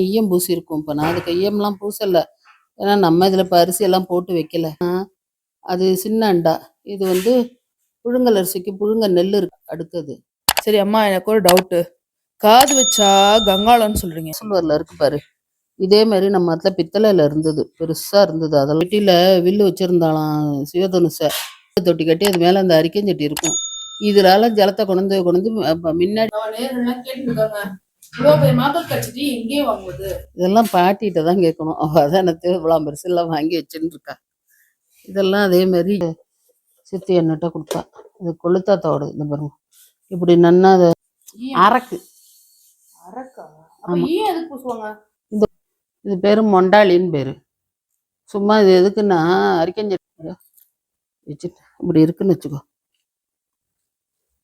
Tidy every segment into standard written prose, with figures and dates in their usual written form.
ஈயம் பூசி இருக்கும். இப்போ நான் அதுக்கு ஈயம்லாம் பூசல. ஏன்னா நம்ம இதில் இப்போ அரிசியெல்லாம் போட்டு வைக்கல. அது சின்ன அண்டா. இது வந்து புழுங்கல் அரிசிக்கு புழுங்க நெல் இருக்கு அடுத்தது. சரி அம்மா, எனக்கு ஒரு டவுட்டு. காது வச்சா கங்காளம்னு சொல்றீங்க. சில்வரில் இருக்கு பாரு. இதே மாதிரி நம்ம இடத்துல பித்தளையில் இருந்தது, பெருசாக இருந்தது. அதெல்லாம் வீட்டில் வில்லு வச்சுருந்தாலாம் சிவதனுசை தொட்டி கட்டி அது மேலே அந்த அரிக்கஞ்சட்டி இருக்கும். இதனால ஜலத்தை கொண்டு முன்னாடி இதெல்லாம் பாட்டிகிட்ட தான் கேட்கணும். அதான் எனக்கு இவ்வளோ பெருசு எல்லாம் வாங்கி வச்சுன்னு இருக்கா. இதெல்லாம் அதே மாதிரி சித்தி என்கிட்ட கொடுத்தா. இது கொளுத்தாத்தோட இந்த பாருங்க. இப்படி நன்னா அதை அரக்கு இது பேரு மொண்டாளின்னு பேரு. சும்மா இது எதுக்குன்னா அரிக்கஞ்சட்டி வச்சுட்டு இப்படி இருக்குன்னு வச்சுக்கோ.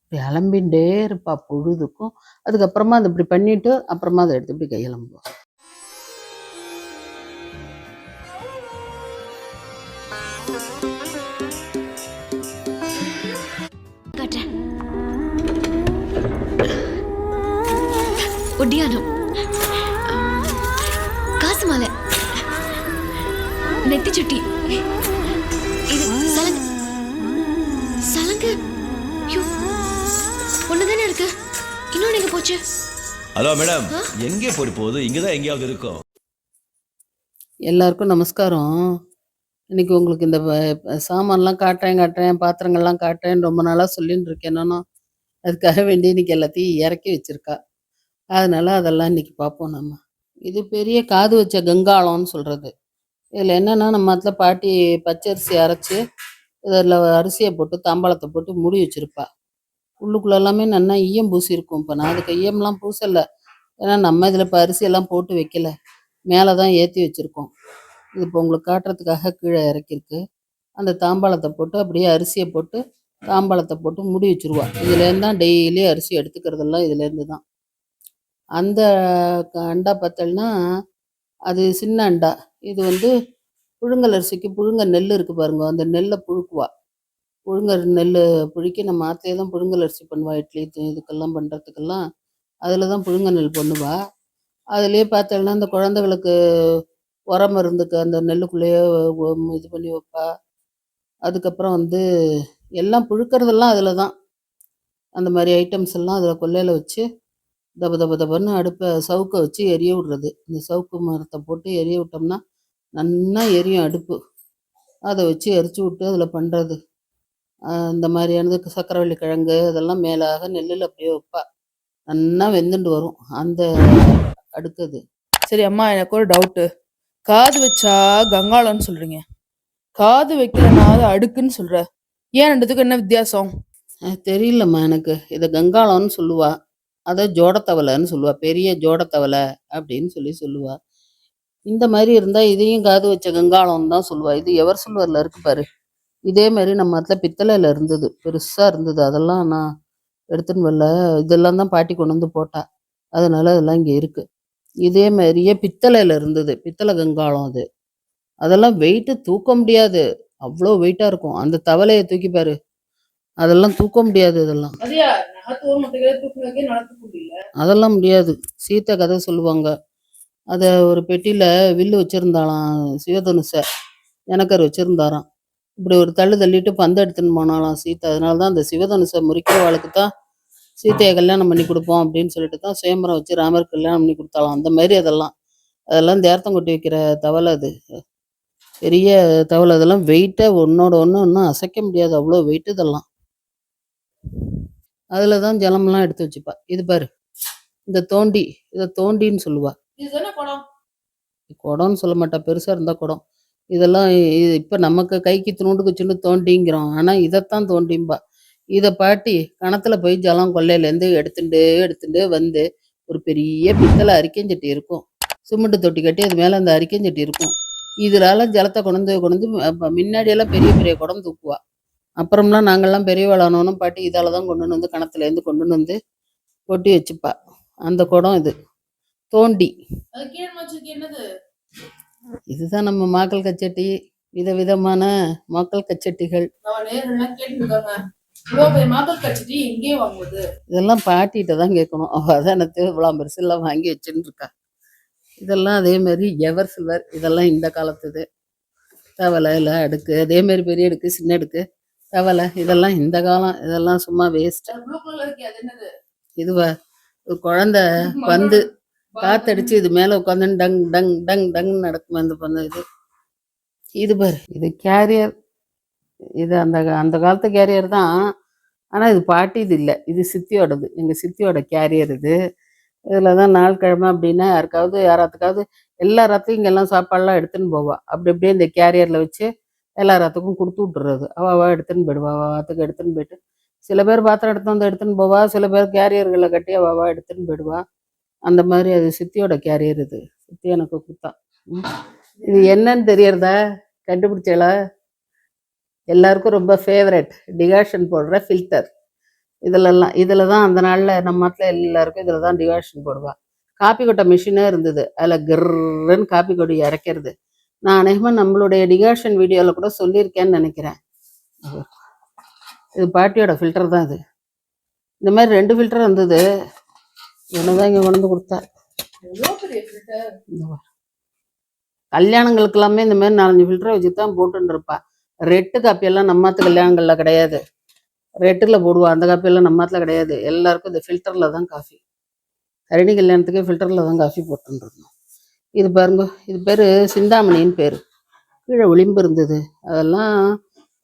இப்படி அலம்பின்ண்டே இருப்பா பொழுதுக்கும். அதுக்கப்புறமா அதை இப்படி பண்ணிட்டு அப்புறமா அதை எடுத்து இப்படி கையலம்புவோம். ஒட்டியானம், காசு மாலை, நெத்தி சுட்டி, இது சலங்கு. சலங்கு ஒண்ணுதானே இருக்கு, இன்னொன்னு எங்க போச்சு? ஹலோ மேடம், எங்கே போகுது? இங்கதான் எங்கேயாவது இருக்கும். எல்லாருக்கும் நமஸ்காரம். இன்னைக்கு உங்களுக்கு இந்த சாமான்லாம் காட்டுறேன், பாத்திரங்கள்லாம் காட்டுறேன்னு ரொம்ப நாளாக சொல்லின்னு இருக்கேன். நானும் அதுக்காக வேண்டி இன்னைக்கு எல்லாத்தையும் இறக்கி வச்சிருக்கா. அதனால அதெல்லாம் இன்னைக்கு பார்ப்போம் நம்ம. இது பெரிய காது வச்ச கங்காளம்னு சொல்கிறது. இதில் என்னென்னா நம்ம அதில் பாட்டி பச்சரிசி அரைச்சி இதில் அரிசியை போட்டு தாம்பாளத்தை போட்டு மூடி வச்சுருப்பா. உள்ளுக்குள்ள எல்லாமே நல்லா ஈயம் பூசி இருக்கும். இப்போ நான் அதுக்கு ஈயம்லாம் பூசலை. ஏன்னா நம்ம இதில் இப்போ அரிசியெல்லாம் போட்டு வைக்கல, மேலே தான் ஏற்றி வச்சுருக்கோம். இது இப்போ உங்களுக்கு காட்டுறதுக்காக கீழே இறக்கிருக்கு. அந்த தாம்பாளத்தை போட்டு அப்படியே அரிசியை போட்டு தாம்பாளத்தை போட்டு மூடி வச்சுருவா. இதுலேருந்து தான் டெய்லி அரிசி எடுத்துக்கிறதெல்லாம் இதுலேருந்து தான். அந்த அண்டா பார்த்தோம்னா அது சின்ன அண்டா. இது வந்து புழுங்கல் அரிசிக்கு புழுங்க நெல் இருக்குது பாருங்க, அந்த நெல்லை புழுக்குவா. புழுங்கல் நெல் புழுக்கி நம்ம ஆற்றுலேயே தான் புழுங்கல் அரிசி பண்ணுவா. இட்லி இதுக்கெல்லாம் பண்ணுறதுக்கெல்லாம் அதில் தான் புழுங்க நெல் பண்ணுவா. அதுலேயே பார்த்தோம்னா அந்த குழந்தைகளுக்கு உரம் மருந்துக்கு அந்த நெல்லுக்குள்ளேயே இது பண்ணி வைப்பா. அதுக்கப்புறம் வந்து எல்லாம் புழுக்கிறதெல்லாம் அதில் தான். அந்த மாதிரி ஐட்டம்ஸ் எல்லாம் அதில் கொல்லையில் வச்சு தபன்னு அடுப்பை சவுக்கை வச்சு எரிய விடுறது. இந்த சவுக்கு மரத்தை போட்டு எரிய விட்டோம்னா நன்னா எரியும் அடுப்பு. அதை வச்சு எரிச்சு விட்டு அதில் பண்ணுறது. இந்த மாதிரியானது சக்கரவள்ளி கிழங்கு அதெல்லாம் மேலாக நெல்லில் அப்படியே வைப்பா. நன்னா வெந்துண்டு வரும் அந்த அடுத்தது. சரி அம்மா, எனக்கு ஒரு டவுட்டு. காது வச்சா கங்காளம்னு சொல்றீங்க, காது வைக்கலன்னா அது அடுக்குன்னு சொல்ற. ஏன் ரெண்டுத்துக்கு என்ன வித்தியாசம்? தெரியலம்மா எனக்கு. இதை கங்காளம்னு சொல்லுவா, அதை ஜோடத்தவலைன்னு சொல்லுவா. பெரிய ஜோடத்தவலை அப்படின்னு சொல்லுவா. இந்த மாதிரி இருந்தால் இதையும் காது வச்ச கங்காளம் தான் சொல்லுவா. இது எவர் சில்வரில் இருக்கு பாரு. இதே மாதிரி நம்ம இடத்துல பித்தளையில் இருந்தது, பெருசாக இருந்தது. அதெல்லாம் நான் எடுத்துன்னு வரல, இதெல்லாம் தான் பாட்டி கொண்டு வந்து போட்டா. அதனால அதெல்லாம் இங்கே இருக்கு. இதே மாதிரியே பித்தளையில் இருந்தது, பித்தளை கங்காளம் அது. அதெல்லாம் வெயிட்டு தூக்க முடியாது, அவ்வளோ வெயிட்டாக இருக்கும். அந்த தவளையை தூக்கி பாரு, அதெல்லாம் தூக்க முடியாது. அதெல்லாம் முடியாது. சீத்தை கதை சொல்லுவாங்க. அதை ஒரு பெட்டியில் வில்லு வச்சுருந்தாலாம் சிவதனுசை, எனக்கர் வச்சுருந்தாராம். இப்படி ஒரு தள்ளிட்டு பந்தை எடுத்துன்னு போனாலாம் சீத்தை. அதனால தான் அந்த சிவதனுசை முறிக்கிறவாளுக்கு தான் சீத்தையை கல்யாணம் பண்ணி கொடுப்போம் அப்படின்னு சொல்லிட்டு தான் சுயம்பரம் வச்சு ராமர் கல்யாணம் பண்ணி கொடுத்தாலாம். அந்த மாதிரி அதெல்லாம் தேர்த்தம் கொட்டி வைக்கிற தவளை. அது பெரிய தவளை. அதெல்லாம் வெயிட்டாக ஒன்னோட ஒன்றும் அசைக்க முடியாது, அவ்வளோ வெயிட்டு இதெல்லாம். அதில் தான் ஜலம்லாம் எடுத்து வச்சுப்பா. இது பாரு, இந்த தோண்டி, இதை தோண்டின்னு சொல்லுவா. குடம்னு சொல்ல மாட்டா, பெருசாக இருந்தால் குடம். இதெல்லாம் இப்போ நமக்கு கைக்கு துணுண்டுக்கு சின்ன தோண்டிங்கிறோம், ஆனால் இதைத்தான் தோண்டிம்பா. இதை பாட்டி கணத்தில் போய் ஜலம் கொல்லையிலேருந்து எடுத்துட்டு வந்து ஒரு பெரிய பித்தளை அரிக்கஞ்சட்டி இருக்கும், சிமெண்ட் தொட்டி கட்டி அது மேலே அந்த அரிக்கஞ்சட்டி இருக்கும். இதனால ஜலத்தை கொண்டு முன்னாடியெல்லாம் பெரிய பெரிய குடம் தூக்குவா. அப்புறம்லாம் நாங்கள்லாம் பெரியவாளானோன்னு பாட்டி இதால் தான் கொண்டு வந்து கணத்துலேருந்து கொண்டு வந்து கொட்டி வச்சுப்பா. அந்த குடம் இது தோண்டி. இதுதான் நம்ம மாக்கள் கச்சட்டி, விதவிதமான மாக்கள் கச்சட்டிகள். இதெல்லாம் பாட்டிகிட்ட தான் கேட்கணும். அதான் எனக்கு இவ்வளோ பெருசெல்லாம் வாங்கி வச்சுன்னு இருக்கா. இதெல்லாம் அதே மாதிரி எவர் சில்வர், இதெல்லாம் இந்த காலத்துது. தவலை எல்லாம் அடுக்கு அதே மாதிரி பெரிய அடுக்கு சின்ன அடுக்கு தவலை இதெல்லாம் இந்த காலம், இதெல்லாம் சும்மா வேஸ்ட். ப்ளூ கலர்ல இருக்கே அது என்னது? இதுவா ஒரு குழந்தை வந்து காத்தடிச்சு இது மேல உட்காந்து டங் டங் டங் டங் நடக்குமா இந்த பண்ண இது. இது பாரு, இது கேரியர். இது அந்த அந்த காலத்து கேரியர் தான். ஆனா இது பாட்டி இது இல்லை, இது சித்தியோடது, எங்க சித்தியோட கேரியர் இது. இதுல தான் நாள் கிழமை அப்படின்னா யாராத்துக்காவது எல்லாராத்தையும் இங்கெல்லாம் சாப்பாடுலாம் எடுத்துன்னு போவா. அப்படி அப்படியே இந்த கேரியர்ல வச்சு எல்லாராத்துக்கும் கொடுத்து விட்டுறது. அவ எடுத்துன்னு போயிடுவா, வாத்துக்கு எடுத்துன்னு போயிட்டு சில பேர் பாத்திரம் எடுத்து வந்து எடுத்துன்னு போவா, சில பேர் கேரியர்களை கட்டி அவ எடுத்துன்னு போயிடுவா. அந்த மாதிரி அது சித்தியோட கேரியர் இது. சித்தி எனக்கு கொடுத்தா. இது என்னன்னு தெரியறதா? கண்டுபிடிச்சல? எல்லாருக்கும் ரொம்ப ஃபேவரட் டிகாஷன் போடுற ஃபில்டர். இதில் தான் அந்த நாளில் நம்ம நாட்டில் எல்லாருக்கும் இதில் தான் டிகாஷன் போடுவா. காப்பி கொட்டை மிஷினே இருந்தது, அதில் கிர்ன்னு காப்பி கொடி இறக்கிறது. நான் அநேகமாக நம்மளுடைய டிகாஷன் வீடியோவில் கூட சொல்லியிருக்கேன்னு நினைக்கிறேன். இது பாட்டியோட ஃபில்டர் தான் இது. இந்த மாதிரி 2 ஃபில்டர் இருந்தது, ஒன்றுதான் இங்கே கொண்டு வந்து கொடுத்தா. கல்யாணங்களுக்கு எல்லாமே இந்த மாதிரி 4-5 ஃபில்டரை வச்சு தான் போட்டுன்னு இருப்பா. ரெட்டு காப்பியெல்லாம் நம்மாத்து கல்யாணங்களில் கிடையாது, ரெட்டில் போடுவா. அந்த காப்பியெல்லாம் நம்மாத்துல கிடையாது. எல்லாருக்கும் இந்த ஃபில்டரில் தான் காஃபி. ஹரிணி கல்யாணத்துக்கே ஃபில்டரில் தான் காஃபி போட்டுருந்தோம். இது பாருங்க, இது பேர் சிந்தாமணின்னு பேர். கீழே விளிம்பு இருந்தது, அதெல்லாம்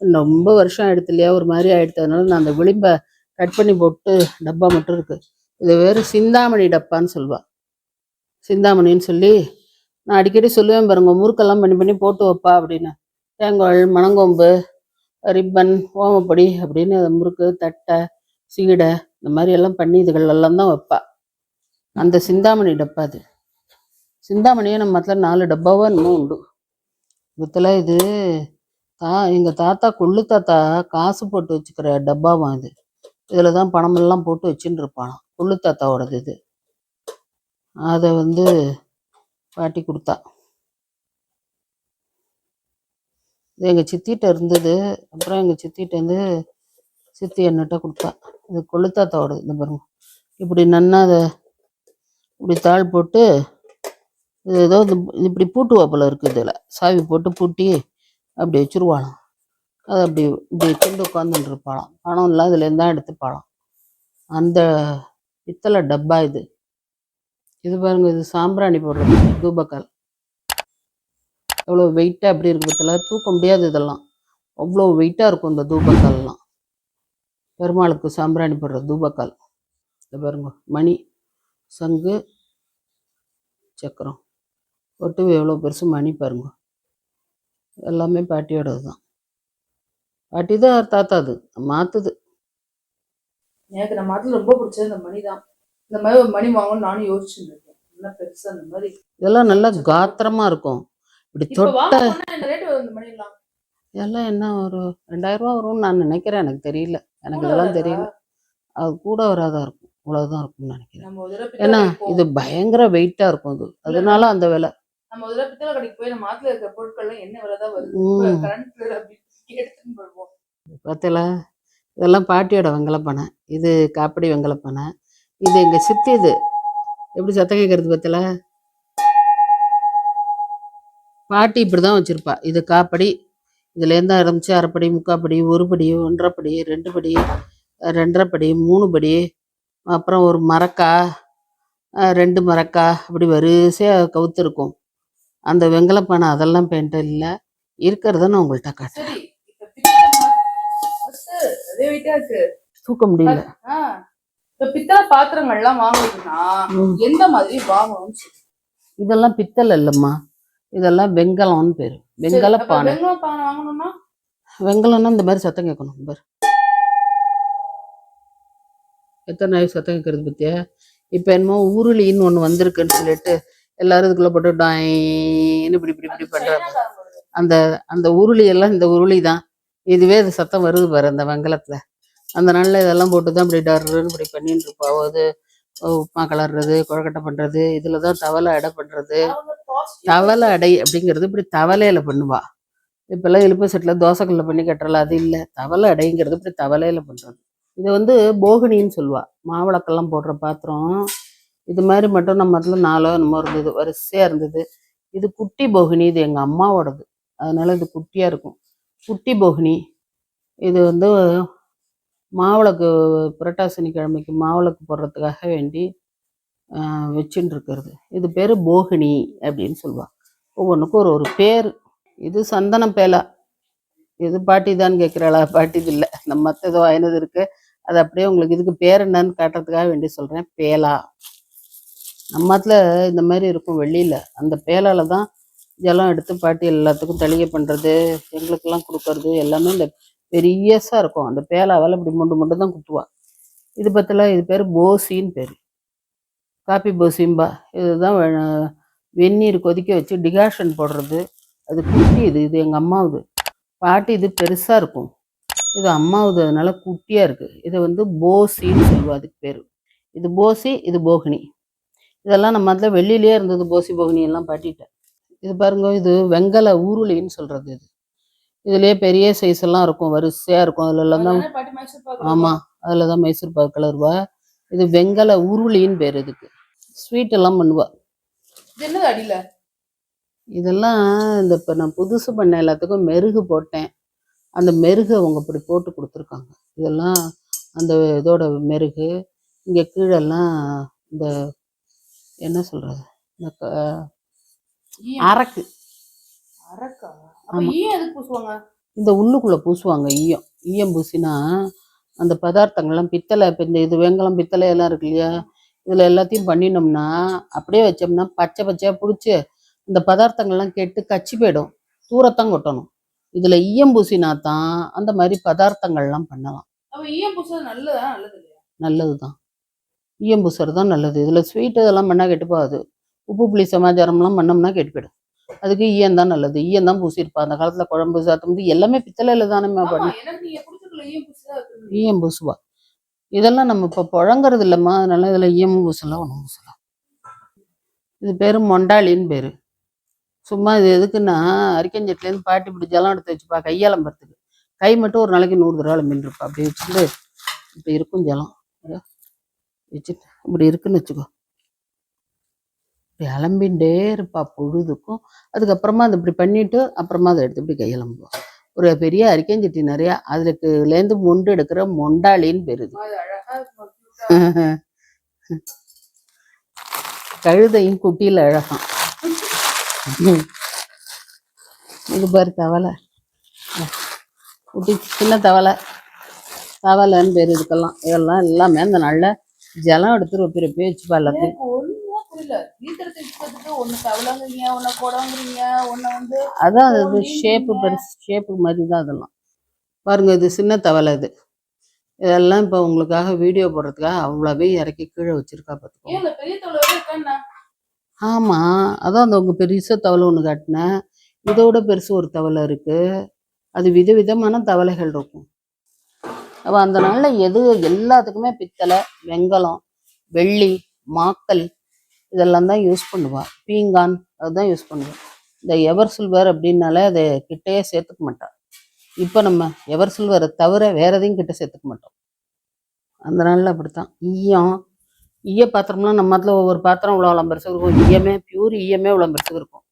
ரொம்ப வருஷம் ஆயிடுத்து இல்லையா, ஒரு மாதிரி ஆயிடுத்து. அதனால நான் அந்த விளிம்பை கட் பண்ணி போட்டு டப்பா மட்டும் இருக்கு. இது வேறு சிந்தாமணி டப்பான்னு சொல்லுவா. சிந்தாமணின்னு சொல்லி நான் அடிக்கடி சொல்லுவேன் பாருங்க, முறுக்கெல்லாம் பண்ணி பண்ணி போட்டு வைப்பா அப்படின்னு. தேங்காய், மணங்கொம்பு, ரிப்பன், ஓமப்பொடி அப்படின்னு முறுக்கு, தட்டை, சீடை இந்த மாதிரி எல்லாம் பண்ணி இதுகளெல்லாம் தான் வைப்பா. அந்த சிந்தாமணி டப்பா அது. சிந்தாமணியே நம்ம மத்தில 4 டப்பாவோ இன்னும் உண்டு. இதில் இது எங்கள் தாத்தா கொள்ளு தாத்தா காசு போட்டு வச்சுக்கிற டப்பாவான் இது. இதில் தான் பணமெல்லாம் போட்டு வச்சுன்னு இருப்பானாம், கொள்ளு தாத்தாவோடது இது. அதை பாட்டி கொடுத்தா. இது எங்கள் சித்திகிட்ட இருந்தது. அப்புறம் எங்கள் சித்திகிட்டேருந்து சித்தி என்னட்ட கொடுத்தா. இது கொள்ளுத்தாத்தாவோட. இந்த பாருங்க, இப்படி நன்னா அதை இப்படி தாள் போட்டு இது ஏதோ இப்படி பூட்டுவா போல இருக்குது. இதில் சாவி போட்டு பூட்டி அப்படி வச்சுருவாளாம். அது அப்படி இப்படி கொண்டு உட்காந்துட்டு இருப்பாளாம். பணம் இல்லை, இதுலேருந்து தான் எடுத்துப்பாளாம். அந்த பித்தளை டப்பா இது. இது பாருங்க, இது சாம்பிராணி போடுறது தூபக்கால். எவ்வளோ வெயிட்டாக அப்படி இருக்கு பத்தில, தூக்க முடியாது இதெல்லாம். அவ்வளோ வெயிட்டாக இருக்கும் இந்த தூபக்கால்லாம். பெருமாளுக்கு சாம்பிராணி போடுற தூபக்கால். இது பாருங்க, மணி, சங்கு, சக்கரம் போட்டு எவ்வளோ பெருசு மணி பாருங்க. எல்லாமே பாட்டியோடது தான். பாட்டி தான் தாத்தா அது மாற்றுது. எனக்கு நம்ம நாட்டில் ரொம்ப பிடிச்சது இந்த மணி தான். இந்த மாதிரி ஒரு மணி வாங்கணும்னு நானும் யோசிச்சுட்டு இருக்கேன். என்ன பெருசா அந்த மாதிரி இதெல்லாம் நல்லா காத்திரமா இருக்கும். இப்படி தொட்ட மணிலாம் இதெல்லாம் என்ன ஒரு 2000 ரூபா வரும்னு நான் நினைக்கிறேன். எனக்கு தெரியல, எனக்கு இதெல்லாம் தெரியல. அது கூட வராதா இருக்கும், இவ்வளவுதான் இருக்கும்னு நினைக்கிறேன். ஏன்னா இது பயங்கர வெயிட்டா இருக்கும் அது, அதனால அந்த விலை. நம்ம ஒரு பித்தளை கடைக்கு போய் நம்ம ஆத்துல இருக்கிற பொருட்கள்லாம் என்ன விலைதான் வருது எடுத்துன்னு போடுவோம். பார்த்தல, இதெல்லாம் பாட்டியோட வெங்கலப்பானை. இது காப்படி வெங்கலப்பானை. இது எங்க சித்தி. இது எப்படி சத்தம் கேட்கறது பார்த்தல. பாட்டி இப்படிதான் வச்சிருப்பா. இது காப்படி. இதுலேருந்து ஆரம்பிச்சு அரைப்படி, முக்காப்படி, 1 படி, 1.5 படி, 2 படி, 2.5 படி, 3 படி, அப்புறம் ஒரு மரக்கா, 2 மரக்கா, அப்படி வரிசையாக கவுத்து இருக்கும் அந்த வெங்கலப்பானை. அதெல்லாம் பெயிண்ட் இல்லை, இருக்கிறத நான் உங்கள்கிட்ட காட்டுறேன். தூக்க முடியல. பித்தளை பாத்திரங்கள்லாம் வாங்குறதுன்னா எந்த மாதிரி வாங்கணும்னு சொல்லு. இதெல்லாம் பித்தளை இல்லைம்மா, இதெல்லாம் வெங்கலம்னு பேரு. வெங்கல பானை. வாங்கணும்னா வெங்கலம்னா இந்த மாதிரி சத்தம் கேட்கணும் பாரு. எத்தனை நாய் சத்தம் கேட்கறது பத்தியா. இப்ப என்னமோ உருளின்னு ஒண்ணு வந்திருக்குன்னு சொல்லிட்டு எல்லாரும் இதுக்குள்ள போட்டு டாயின்னு இப்படி இப்படி இப்படி பண்றாங்க. அந்த அந்த உருளி எல்லாம் இந்த உருளி தான். இதுவே அது சத்தம் வருது பாரு அந்த வெங்கலத்துல. அந்த நாள்ல இதெல்லாம் போட்டுதான் இப்படி டர்ன்னு இப்படி பண்ணிட்டு இருப்பா. அது உப்புமா கலர்றது, கொழக்கட்டை பண்றது, இதுலதான் தவளை அடை பண்றது. தவளை அடை அப்படிங்கிறது இப்படி தவளையில பண்ணுவா. இப்பெல்லாம் எலுப்பு செட்டில் தோசைக்கல்ல பண்ணி கட்டுறல, அது இல்லை. தவளை அடைங்கிறது இப்படி தவளையில பண்றது. இதை போகினின்னு சொல்லுவா. மாவிளக்கெல்லாம் போடுற பாத்திரம். இது மாதிரி மட்டும் நம்ம இடத்துல 4 என்னமோ இருந்தது, வரிசையாக இருந்தது. இது குட்டி போகினி, இது எங்கள் அம்மாவோடது, அதனால இது குட்டியாக இருக்கும். குட்டி போகினி இது வந்து மாவிளக்கு, புரட்டாசி சனிக்கிழமைக்கு மாவிளக்கு போடுறதுக்காக வேண்டி வச்சுட்டு இருக்கிறது. இது பேர் போகினி அப்படின்னு சொல்லுவாள். ஒவ்வொன்றுக்கும் ஒரு ஒரு பேர். இது சந்தன பேலா. இது பாட்டி தான் கேட்குறாளா? பாட்டி இது இல்லை, நம்ம மற்ற ஏதோ ஐநது இருக்குது, அது அப்படியே உங்களுக்கு இதுக்கு பேர் என்னன்னு காட்டுறதுக்காக வேண்டி சொல்கிறேன். பேலா நம்மத்தில் இந்த மாதிரி இருக்கும் வெள்ளியில். அந்த பேலால் தான் ஜலம் எடுத்து பாட்டி எல்லாத்துக்கும் தளிகை பண்ணுறது, எங்களுக்கெல்லாம் கொடுக்கறது எல்லாமே இந்த பெரியஸாக இருக்கும். அந்த பேலாவால் இப்படி முண்டு தான் குத்துவா. இது பற்றில இது பேர் போசின்னு பேர், காப்பி போசிம்பா. இதுதான் வெந்நீர் கொதிக்க வச்சு டிகாஷன் போடுறது. அது குட்டி. இது எங்கள் அம்மாவுது. பாட்டி இது பெருசாக இருக்கும், இது அம்மாவுது, அதனால குட்டியாக இருக்குது. இதை வந்து போசின்னு சொல்லுவா, அதுக்கு பேர். இது போசி, இது போகினி. இதெல்லாம் நம்ம அதில் வெள்ளியிலே இருந்தது, போசி போகினி எல்லாம் பாட்டிட்டேன். இது பாருங்க, இது வெங்கல ஊருளின்னு சொல்கிறது. இதுலேயே பெரிய சைஸ் எல்லாம் இருக்கும், வரிசையாக இருக்கும். அதுலலாம் தான். ஆமாம், அதில் தான் மைசூர் பாக்கு கலருவா. இது வெங்கல உருளின்னு பேர். இதுக்கு ஸ்வீட் எல்லாம் பண்ணுவா. இதெல்லாம் இந்த இப்போ நான் புதுசு பண்ண எல்லாத்துக்கும் மெருகு போட்டேன். அந்த மெருகு அவங்க இப்படி போட்டு கொடுத்துருக்காங்க. இதெல்லாம் அந்த இதோட மெருகு. இங்கே கீழெல்லாம் இந்த என்ன சொல்கிறது, இந்த அரக்கு. இந்த உள்ளுக்குள்ளே பூசுவாங்க ஈயம். ஈயம் பூசினா அந்த பதார்த்தங்கள்லாம் பித்தளை, இப்போ இந்த இது வெங்கலம் பித்தளை எல்லாம் இருக்கு இல்லையா, இதில் எல்லாத்தையும் பண்ணினோம்னா அப்படியே வச்சோம்னா பச்சையாக பிடிச்சி இந்த பதார்த்தங்கள்லாம் கெட்டு கச்சி போயிடும், தூரத்தான் கொட்டணும். இதில் ஈயம் பூசினா தான் அந்த மாதிரி பதார்த்தங்கள்லாம் பண்ணலாம். நல்லது தான், ஈயம் பூசுறது தான் நல்லது. இதில் ஸ்வீட்டு இதெல்லாம் பண்ணால் கெட்டு போகாது. உப்பு புளி சமாச்சாரம்லாம் பண்ணோம்னா கெட்டு போயிடும். அதுக்கு ஈயம் தான் நல்லது. ஈயம் தான் பூசியிருப்பா அந்த காலத்தில். குழம்பு சாத்தும்போது எல்லாமே பித்தளையில் தானே பண்ண ஈயம் பூசுவா. இதெல்லாம் நம்ம இப்போ புழங்குறது இல்லைம்மா, அதனால இதில் ஈயமும் பூசலாம், ஒன்றும் பூசலாம். இது பேர் மொண்டாளின்னு பேர். சும்மா இது எதுக்குன்னா, அரிக்கஞ்சட்டிலேருந்து பாட்டி இப்படி ஜலம் எடுத்து வச்சுப்பா கையாலம்புறதுக்கு. கை மட்டும் ஒரு நாளைக்கு 100 தடவை மீன் இருப்பா. அப்படி வச்சுட்டு இப்படி இருக்கும் ஜலம் வச்சுட்டு இப்படி இருக்குன்னு வச்சுக்கோ, இப்படி அலம்பின்ண்டே இருப்பா பொழுதுக்கும். அதுக்கப்புறமா அதை இப்படி பண்ணிட்டு அப்புறமா அதை எடுத்து இப்படி கையலம்புவோம். ஒரு பெரிய அரிக்கஞ்சட்டி நிறையா, அதுலேருந்து மொண்டு எடுக்கிற மொண்டாளின்னு பேர். இது கழுதையும் குட்டியில் அழகாம். இது பாரு தவளை, குட்டி சின்ன தவளைன்னு பேர் இதுக்கெல்லாம். இதெல்லாம் எல்லாமே அந்த நல்ல ஜலம் எடுத்து ரொப்பி வச்சுப்பா எல்லாத்தையும். அதான் அது ஷேப்பு, பெருசு ஷேப்பு மாதிரி தான் அதெல்லாம். பாருங்க, இது சின்ன தவளை. இதெல்லாம் இப்போ உங்களுக்காக வீடியோ போடுறதுக்காக அவ்வளோவே இறக்கி கீழே வச்சிருக்கா பார்த்துக்கோங்க. ஆமாம், அதான் அந்த உங்கள் பெருசு தவளை ஒன்று காட்டினேன். இதோட பெருசு ஒரு தவளை இருக்குது. அது விதவிதமான தவளைகள் இருக்கும். அவள் அந்த நாளில் எது எல்லாத்துக்குமே பித்தளை, வெங்கலம், வெள்ளி, மாக்கல் இதெல்லாம் தான் யூஸ் பண்ணுவாள். பீங்கான் அதுதான் யூஸ் பண்ணுவாள். இந்த எவர் சில்வர் அப்படின்னாலே அதை கிட்டையே சேர்த்துக்க மாட்டாள். இப்போ நம்ம எவர் சில்வரை தவிர வேற எதையும் கிட்ட சேர்த்துக்க மாட்டோம். அந்த நாளில் அப்படித்தான். ஈய பாத்திரம்லாம் நம்ம அதில் ஒவ்வொரு பாத்திரம் இவ்வளோ பெருசுக்கு இருக்கும். ஈயமே பியூர் ஈயமே இவ்வளோ பெருசுக்கு இருக்கும்.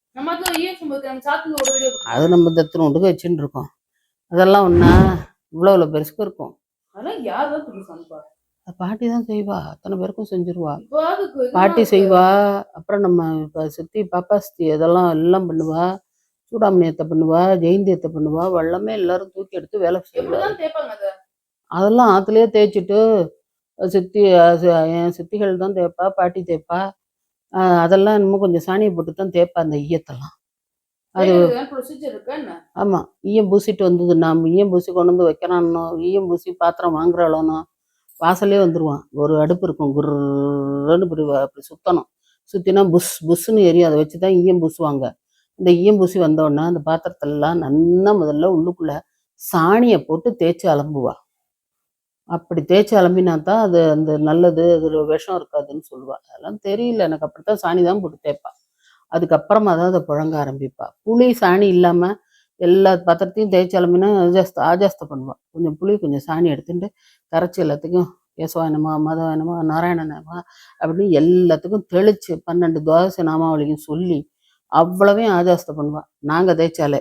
அது நம்ம தத்துணுண்டுக்கு வச்சுட்டு இருக்கோம். அதெல்லாம் ஒன்றா இவ்வளோ பெருசுக்கு இருக்கும். பாட்டி தான் செய்வா, அத்தனை பேருக்கும் செஞ்சிருவா. பாட்டி செய்வா. அப்புறம் நம்ம இப்போ சித்தி பாப்பா சித்தி அதெல்லாம் எல்லாம் பண்ணுவா. சூடாமணியத்தை பண்ணுவா, ஜெயந்தியத்தை பண்ணுவா. வெள்ளமே எல்லாரும் தூக்கி எடுத்து வேலை செய்வா. அதெல்லாம் ஆற்றுலேயே தேய்ச்சிட்டு சித்தி என் சித்திகள் தான் தேய்ப்பா, பாட்டி தேய்ப்பா. அதெல்லாம் இன்னமும் கொஞ்சம் சாணியை போட்டு தான் தேய்ப்பா அந்த ஈயத்தெல்லாம். அது ஆமாம், ஈயம் பூசிட்டு வந்தது. நாம் ஈயம் பூசி கொண்டு வந்து வைக்கிறான்னோ, ஈயம் பூசி பாத்திரம் வாங்குறாளோனோ வாசலே வந்துடுவான். ஒரு அடுப்பு இருக்கும், குருன்னு அப்படி சுற்றணும். சுற்றினா புஷ்ஷுன்னு எரியும். அதை வச்சு தான் ஈயம் பூசுவாங்க. இந்த ஈயம் பூசி வந்தோடனே அந்த பாத்திரத்தெல்லாம் நல்லா முதல்ல உள்ளுக்குள்ளே சாணியை போட்டு தேய்ச்சி அலம்புவா. அப்படி தேய்ச்சி அலம்பினா தான் அது அந்த நல்லது, அது விஷம் இருக்காதுன்னு சொல்லுவாள். அதெல்லாம் தெரியல எனக்கு. அப்படித்தான் சாணி தான் போட்டு தேய்ப்பா. அதுக்கப்புறமா தான் அதை புழங்க ஆரம்பிப்பா. புளி சாணி இல்லாமல் எல்லா பாத்திரத்தையும் தேய்ச்சி அலம்பினா ஆஜாஸ்தை பண்ணுவாள். கொஞ்சம் புளி கொஞ்சம் சாணி எடுத்துட்டு கரைச்சி எல்லாத்துக்கும் கேசவாயனமா மதவாயனமா நாராயணனமா அப்படின்னு எல்லாத்துக்கும் தெளிச்சு 12 துவாதச நாமாவளிக்கும் சொல்லி அவ்வளவையும் ஆஜாஸ்தை பண்ணுவாள். நாங்கள் தேய்ச்சாலே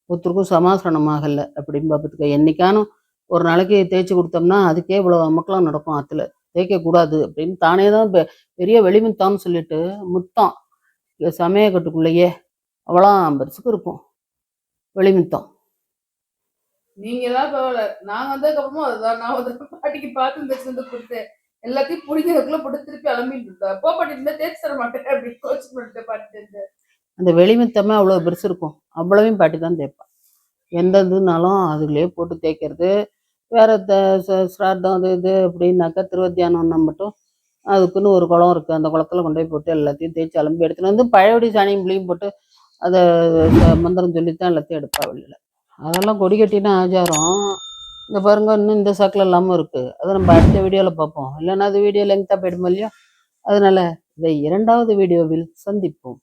ஒருத்தருக்கும் சமாசனம் ஆகலை அப்படின்னு பார்த்துக்க. என்னைக்கானும் ஒரு நாளைக்கு தேய்ச்சி கொடுத்தோம்னா அதுக்கே இவ்வளோ அமக்கெல்லாம் நடக்கும். ஆற்றுல தேய்க்கக்கூடாது அப்படின்னு தானே தான் பெரிய வெளிமுத்தான்னு சொல்லிட்டு முத்தம் சமயக்கட்டுக்குள்ளேயே அவ்வளோ பெருசுக்கு இருக்கும் வெளிமுத்தம். நீங்க தான் பரவாயில்ல. நாங்க வந்ததுக்கு அப்புறமா அதுதான் நான் வந்து பாட்டிக்கு பார்த்து இந்த வந்து கொடுத்தேன். எல்லாத்தையும் பிடிக்கிறதுக்குள்ள போட்டு திருப்பி அலம்பிட்டு இருந்தா. போ பாட்டி இருந்தா தேய்ச்சி தர மாட்டேன் அப்படின்னு கோச்சு பண்ணிட்டு பாட்டு. அந்த வெளிமுத்தமே அவ்வளோ பெருசு இருக்கும். அவ்வளவையும் பாட்டி தான் தேய்ப்பான். எந்த இதுனாலும் அதுலேயே போட்டு தேய்க்கிறது. வேற சிரார்த்தம் அது இது அப்படின்னாக்கா திருவத்தியானம்னா மட்டும் அதுக்குன்னு ஒரு குளம் இருக்குது. அந்த குளத்துல கொண்டு போய் போட்டு எல்லாத்தையும் தேய்ச்சி அலம்பி எடுத்துன்னு வந்து பழையபடி சாணியும் புளியும் போட்டு அதை மந்திரம் சொல்லித்தான் எல்லாத்தையும் எடுப்பா வெளியில். அதெல்லாம் கொடி கட்டினா ஆச்சாரம். இந்த பாருங்க இன்னும் இந்த சாக்கில் இல்லாமல் இருக்குது. அதை நம்ம அடுத்த வீடியோவில் பார்ப்போம். இல்லைன்னா அது வீடியோ லெங்க்த்தாக போயிடுமா இல்லையா? அதனால இதை 2வது வீடியோவில் சந்திப்போம்.